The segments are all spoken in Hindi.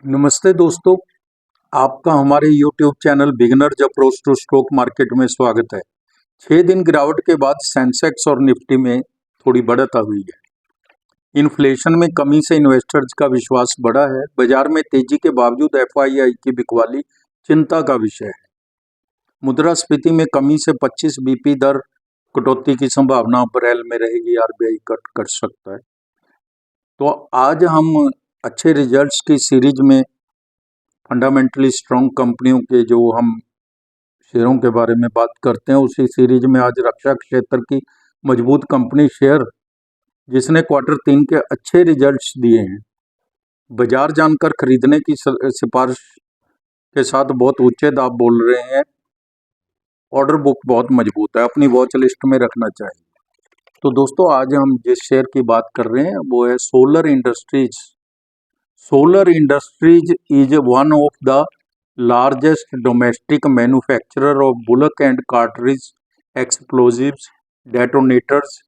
नमस्ते दोस्तों, आपका हमारे YouTube channel beginners approach to stock market में स्वागत है। 6 दिन गिरावट के बाद सेंसेक्स और निफ्टी में थोड़ी बढ़त हुई है। इन्फ्लेशन में कमी से इन्वेस्टर्स का विश्वास बढ़ा है। बाजार में तेजी के बावजूद एफआईआई की बिकवाली चिंता का विषय है। मुद्रास्फीति में कमी से 25 बीपी दर कटौती की संभावना अप्रैल में रहेगी। आरबीआई कट कर सकता है। तो आज हम अच्छे रिजल्ट्स की सीरीज में फंडामेंटली स्ट्रॉन्ग कंपनियों के जो हम शेयरों के बारे में बात करते हैं, उसी सीरीज में आज रक्षा क्षेत्र की मजबूत कंपनी शेयर जिसने क्वार्टर 3 के अच्छे रिजल्ट्स दिए हैं, बाजार जानकर खरीदने की सिफारिश के साथ बहुत ऊंचे दाम बोल रहे हैं। ऑर्डर बुक बहुत मजबूत है, अपनी वॉच लिस्ट में रखना चाहिए। तो दोस्तों, आज हम जिस शेयर की बात कर रहे हैं वो है solar industries. Solar industries is one of the largest domestic manufacturer of bulk and cartridge explosives, detonators,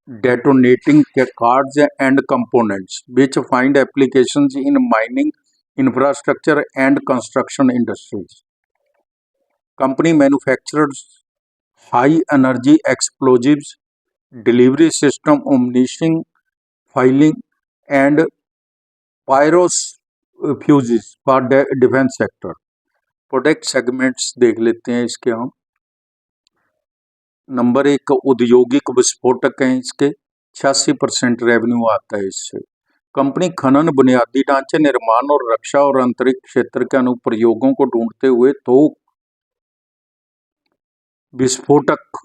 detonating cards and components, which find applications in mining, infrastructure and construction industries. Company manufactures high energy explosives, delivery system, ammunition, filing and pyrofuses for defense sector. Product segments देख लेते हैं इसके हम। नंबर 1 औद्योगिक विस्फोटक हैं। इसके 86% रेवेन्यू आता है इससे। कंपनी खनन, बुनियादी ढांचे निर्माण और रक्षा और अंतरिक्ष क्षेत्र के अनुप्रयोगों को ढूंढते हुए थोक विस्फोटक,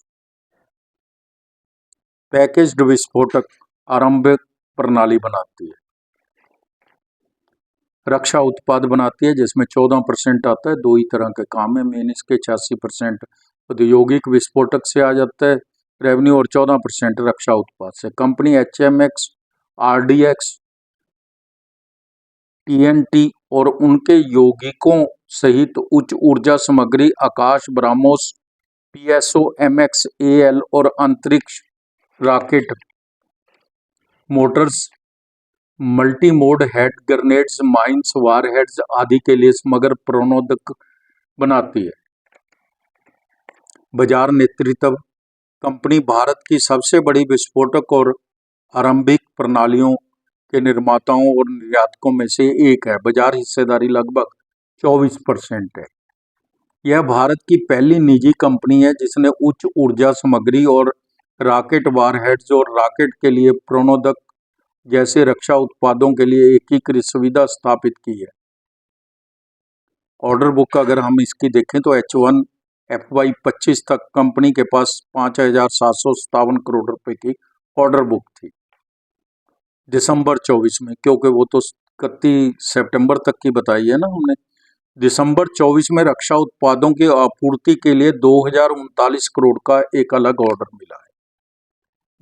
पैकेज्ड विस्फोटक, आरंभिक प्रणाली बनाती है। रक्षा उत्पाद बनाती है जिसमें 14% आता है। दो ही तरह के काम है मेन इसके। 86% औद्योगिक विस्फोटक से आ जाता है रेवेन्यू और 14% रक्षा उत्पाद से। कंपनी HMX, RDX, TNT और उनके यौगिकों सहित उच्च ऊर्जा सामग्री, आकाश, ब्राह्मोस, PSO, MX, AL और अंतरिक्ष rocket Motors, multi mode head grenades, mines, warheads आदि के लिए समग्र प्रणोदक बनाती है। बाजार नेतृत्व। कंपनी भारत की सबसे बड़ी विस्फोटक और आरंभिक प्रणालियों के निर्माताओं और निर्यातकों में से एक है। बाजार हिस्सेदारी लगभग 24% है। यह भारत की पहली निजी कंपनी है जिसने उच्च ऊर्जा सामग्री और रॉकेट वारहेड्स और रॉकेट के लिए प्रणोदक जैसे रक्षा उत्पादों के लिए एकीकृत सुविधा स्थापित की है। ऑर्डर बुक अगर हम इसकी देखें तो H1 FY25 तक कंपनी के पास 5,757 करोड़ रुपए की ऑर्डर बुक थी दिसंबर 24 में, क्योंकि वो तो 31 सितंबर तक की बताई है ना हमने। दिसंबर 24 में रक्षा उत्पादों की आपूर्ति के लिए 2039 करोड़ का एक अलग ऑर्डर मिला है।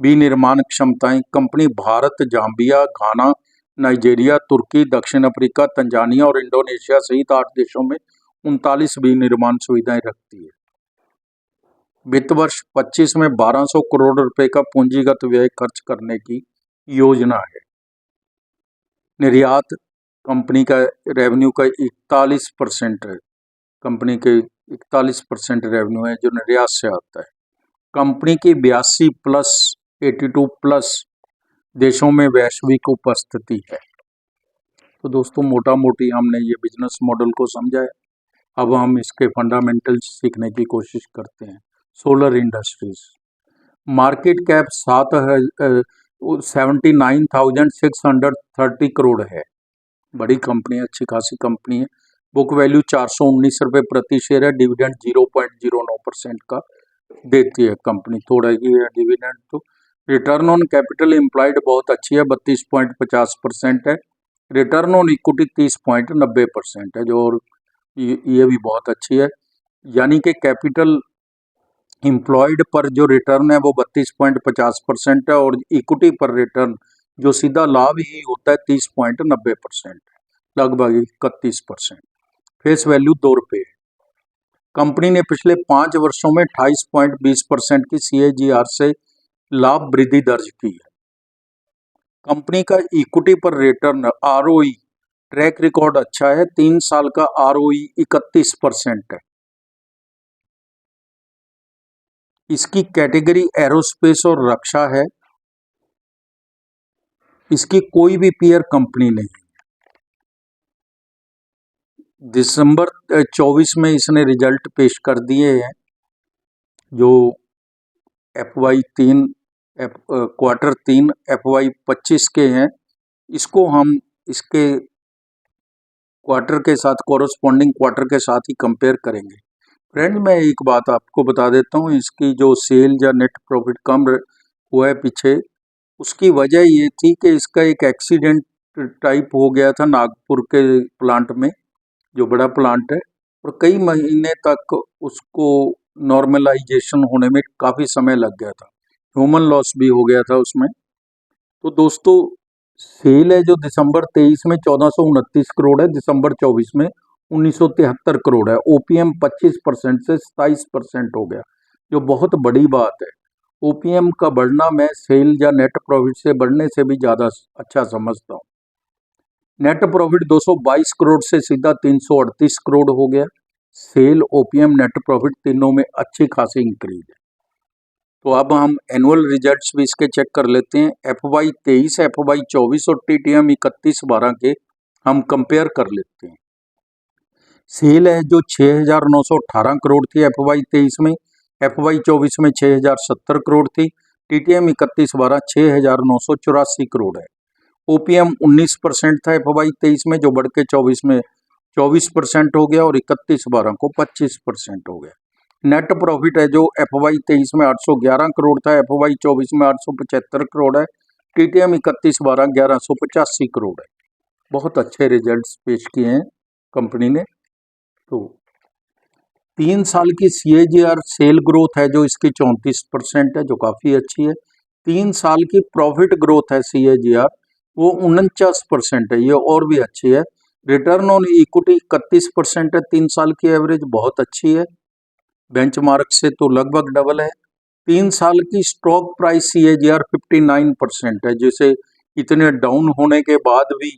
विनिर्माण क्षमताएं। कंपनी भारत, जाम्बिया, घाना, नाइजीरिया, तुर्की, दक्षिण अफ्रीका, तंजानिया और इंडोनेशिया सहित 8 देशों में 39 विनिर्माण सुविधाएं रखती है। वित्त वर्ष 25 में 1200 करोड़ रुपए का पूंजीगत व्यय खर्च करने की योजना है। निर्यात। कंपनी का रेवेन्यू का 41% है। कंपनी के 41% रेवेन्यू है जो निर्यात से आता है। कंपनी की 82+ देशों में वैश्विक उपस्थिति है। तो दोस्तों, मोटा मोटी हमने ये बिजनेस मॉडल को समझा है। अब हम इसके फंडामेंटल्स सीखने की कोशिश करते हैं। Solar industries market cap 79,630 crore है। बड़ी कंपनी है, अच्छी खासी कंपनी है। बुक वैल्यू 419 रुपये प्रति शेयर है। डिविडेंड 0.09% का देती है कंपनी, थोड़ा ही है डिविडेंड। तो रिटर्न ऑन कैपिटल एम्प्लॉयड बहुत अच्छी है, 32.50% है। रिटर्न ऑन इक्विटी 30.90% है, जो ये भी बहुत अच्छी है। यानी कि कैपिटल एम्प्लॉयड पर जो रिटर्न है वो 32.50% है और इक्विटी पर रिटर्न जो सीधा लाभ ही होता है 30.90%, लगभग 31%। फेस वैल्यू 2 रुपये। कंपनी ने पिछले 5 वर्षों में 28.20% की CAGR से लाभ वृद्धि दर्ज की है। कंपनी का इक्विटी पर रिटर्न ROE ट्रैक रिकॉर्ड अच्छा है, 3 साल का ROE 31% है। इसकी कैटेगरी एरोस्पेस और रक्षा है। इसकी कोई भी पीयर कंपनी नहीं। दिसंबर 24 में इसने रिजल्ट पेश कर दिए हैं, जो क्वार्टर 3 FY25 के हैं। इसको हम इसके क्वार्टर के साथ, कोरस्पॉन्डिंग क्वार्टर के साथ ही कंपेयर करेंगे। फ्रेंड, मैं एक बात आपको बता देता हूँ, इसकी जो सेल या नेट प्रॉफिट कम हुआ है पीछे, उसकी वजह ये थी कि इसका एक एक्सीडेंट टाइप हो गया था नागपुर के प्लांट में, जो बड़ा प्लांट है, और कई महीने तक उसको नॉर्मलाइजेशन होने में काफ़ी समय लग गया था। ह्यूमन लॉस भी हो गया था उसमें। तो दोस्तों, सेल है जो दिसंबर 23 में 1429 करोड़ है, दिसंबर 24 में 1973 करोड़ है। OPM 25% से 27% हो गया, जो बहुत बड़ी बात है। OPM का बढ़ना मैं सेल या नेट प्रॉफिट से बढ़ने से भी ज़्यादा अच्छा समझता हूँ। नेट प्रॉफिट 222 करोड़ से सीधा 338 करोड़ हो गया। सेल, OPM, नेट प्रॉफिट तीनों में अच्छी खासी इंक्रीज है। तो अब हम एनुअल रिजल्ट्स भी इसके चेक कर लेते हैं। FY23, FY24 और TTM 31/12 के हम कंपेयर कर लेते हैं। सेल है जो 6,918 करोड़ थी FY23 में, FY24 में 6,070 करोड़ थी। TTM 31/12 6,984 करोड़ है। OPM 19% था FY23 में, जो बढ़ के 24 में 24% हो गया, और 31/12 को 25% हो गया। नेट प्रॉफिट है जो FY23 में 811 करोड़ था, FY24 में 875 करोड़ है। TTM 31/12 1185 करोड़ है। बहुत अच्छे रिजल्ट्स पेश किए हैं कंपनी ने। तो 3 साल की CAGR सेल ग्रोथ है जो इसकी 34% है, जो काफ़ी अच्छी है। 3 साल की प्रॉफिट ग्रोथ है CAGR, वो 49% है, ये और भी अच्छी है। रिटर्न ऑन इक्विटी 31% है, 3 साल की एवरेज बहुत अच्छी है, बेंचमार्क से तो लगभग डबल है। 3 साल की स्टॉक प्राइस CAGR 59% है, जिसे इतने डाउन होने के बाद भी,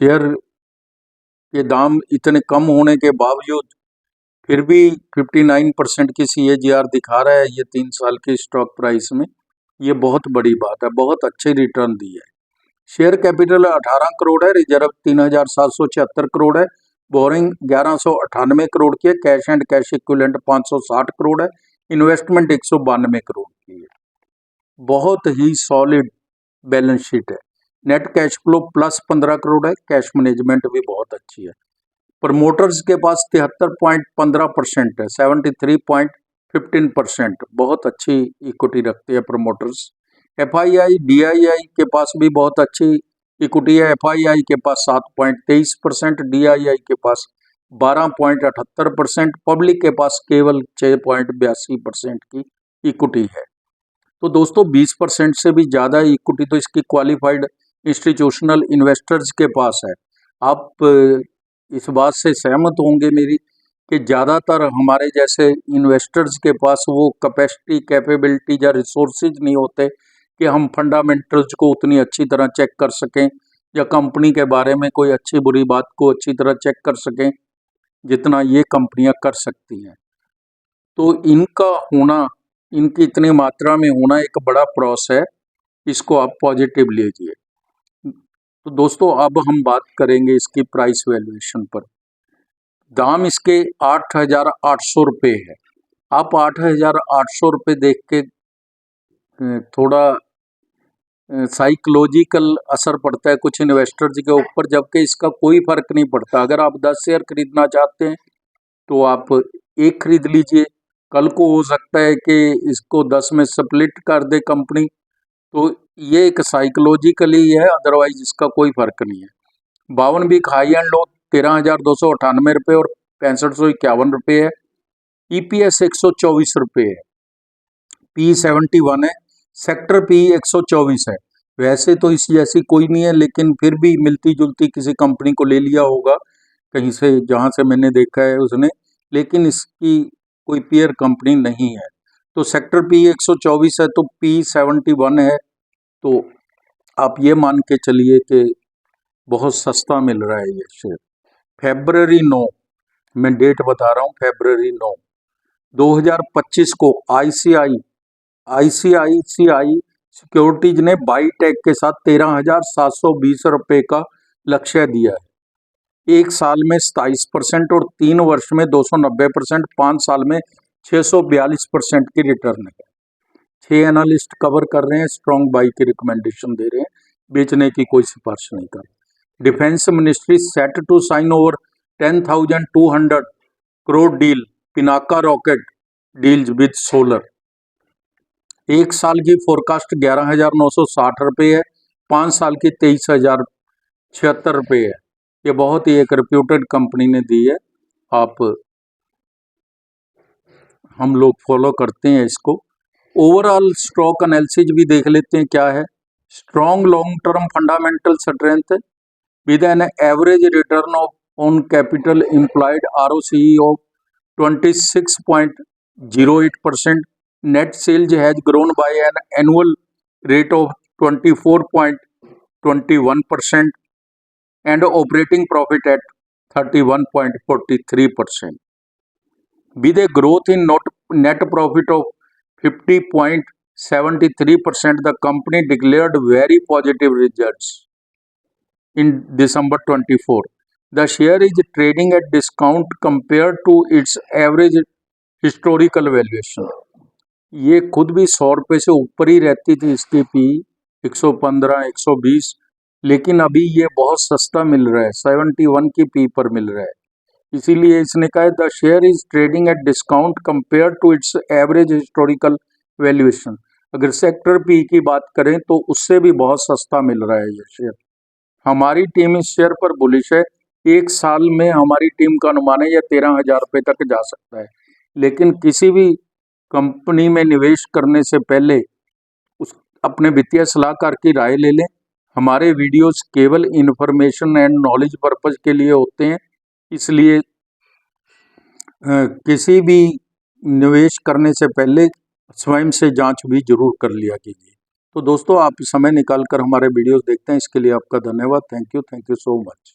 शेयर के दाम इतने कम होने के बावजूद, फिर भी 59% की CAGR दिखा रहा है ये 3 साल की स्टॉक प्राइस में। ये बहुत बड़ी बात है, बहुत अच्छी रिटर्न दी है। शेयर कैपिटल 18 करोड़ है, रिजर्व 3,776 करोड़ है, बोरिंग 1198 करोड़ की है, cash and cash equivalent 560 crore है, इन्वेस्टमेंट 192 करोड़ की है। बहुत ही सॉलिड बैलेंस शीट है। Net cash flow plus 15 crore है, कैश मैनेजमेंट भी बहुत अच्छी है। प्रमोटर्स के पास 73.15% है, 73.15%, बहुत अच्छी इक्विटी रखती है प्रमोटर्स। FII DII के पास भी बहुत अच्छी इक्विटी है। FII के पास 7.23%, DII के पास 12.78%, पब्लिक के पास केवल 6.82% की इक्विटी है। तो दोस्तों, 20% से भी ज़्यादा इक्विटी तो इसकी क्वालिफाइड इंस्टीट्यूशनल इन्वेस्टर्स के पास है। आप इस बात से सहमत होंगे मेरी, कि ज़्यादातर हमारे जैसे इन्वेस्टर्स के पास वो कैपेसिटी, कैपेबिलिटी या रिसोर्सेज नहीं होते कि हम फंडामेंटल्स को उतनी अच्छी तरह चेक कर सकें, या कंपनी के बारे में कोई अच्छी बुरी बात को अच्छी तरह चेक कर सकें, जितना ये कंपनियां कर सकती हैं। तो इनका होना, इनकी इतनी मात्रा में होना एक बड़ा प्लस है, इसको आप पॉजिटिव लीजिए। तो दोस्तों, अब हम बात करेंगे इसकी प्राइस वैल्यूएशन पर। दाम इसके 8,800 रुपये है। आप 8,800 रुपये देख के थोड़ा साइकोलॉजिकल असर पड़ता है कुछ इन्वेस्टर्स के ऊपर, जबकि इसका कोई फर्क नहीं पड़ता। अगर आप 10 शेयर खरीदना चाहते हैं तो आप एक खरीद लीजिए, कल को हो सकता है कि इसको 10 में स्प्लिट कर दे कंपनी, तो ये एक साइकोलॉजिकली है, अदरवाइज इसका कोई फर्क नहीं है। 52 वीक हाई एंड लो 13,298 रुपये और 6551 रुपये है। EPS 124 रुपये है, P71 है, सेक्टर P 124 है। वैसे तो इस जैसी कोई नहीं है, लेकिन फिर भी मिलती जुलती किसी कंपनी को ले लिया होगा कहीं से, जहां से मैंने देखा है उसने, लेकिन इसकी कोई पीयर कंपनी नहीं है। तो सेक्टर P 124 है, तो P71 है, तो आप ये मान के चलिए कि बहुत सस्ता मिल रहा है ये शेयर। फरवरी 9, मैं डेट बता रहा हूँ, फरवरी 9 2025 को आईसीआईसीआई सिक्योरिटीज ने बाईटेक के साथ 13,720 रुपए का लक्ष्य दिया है। एक साल में 27% और 3 वर्ष में 290%, 5 साल में 642% की रिटर्न है। 6 एनालिस्ट कवर कर रहे हैं, स्ट्रॉन्ग बाई की रिकमेंडेशन दे रहे हैं, बेचने की कोई सिफारिश नहीं कर रहे। Defence ministry set to sign over 10,200 crore deal Pinaka rocket deals with Solar. एक साल की फोरकास्ट 11,960 रुपये है, 5 साल की 23,076 रुपये है। ये बहुत ही एक रिप्यूटेड कंपनी ने दी है, हम लोग फॉलो करते हैं इसको। ओवरऑल स्टॉक एनालिसिस भी देख लेते हैं क्या है। Strong long term fundamental strength with an average return on capital employed ROCE of 26.08%, net sales has grown by an annual rate of 24.21% and operating profit at 31.43%. With a growth in net profit of 50.73%, the company declared very positive results in December 24. The share is trading at discount compared to its average historical valuation. ये खुद भी 100 रुपये से ऊपर ही रहती थी इसकी पी 115 120, लेकिन अभी ये बहुत सस्ता मिल रहा है, 71 की पी पर मिल रहा है। इसीलिए इसने कहा the share is trading at discount compare to its average historical valuation. अगर सेक्टर पी की बात करें तो उससे भी बहुत सस्ता मिल रहा है ये शेयर। हमारी टीम इस शेयर पर बुलिश है। एक साल में हमारी टीम का अनुमान है यह 13,000 रुपये तक जा सकता है। लेकिन किसी भी कंपनी में निवेश करने से पहले अपने वित्तीय सलाहकार की राय ले लें। हमारे वीडियोस केवल इन्फॉर्मेशन एंड नॉलेज पर्पज के लिए होते हैं, इसलिए किसी भी निवेश करने से पहले स्वयं से जांच भी जरूर कर लिया कीजिए। तो दोस्तों, आप समय निकाल कर हमारे वीडियोस देखते हैं, इसके लिए आपका धन्यवाद। Thank you so much.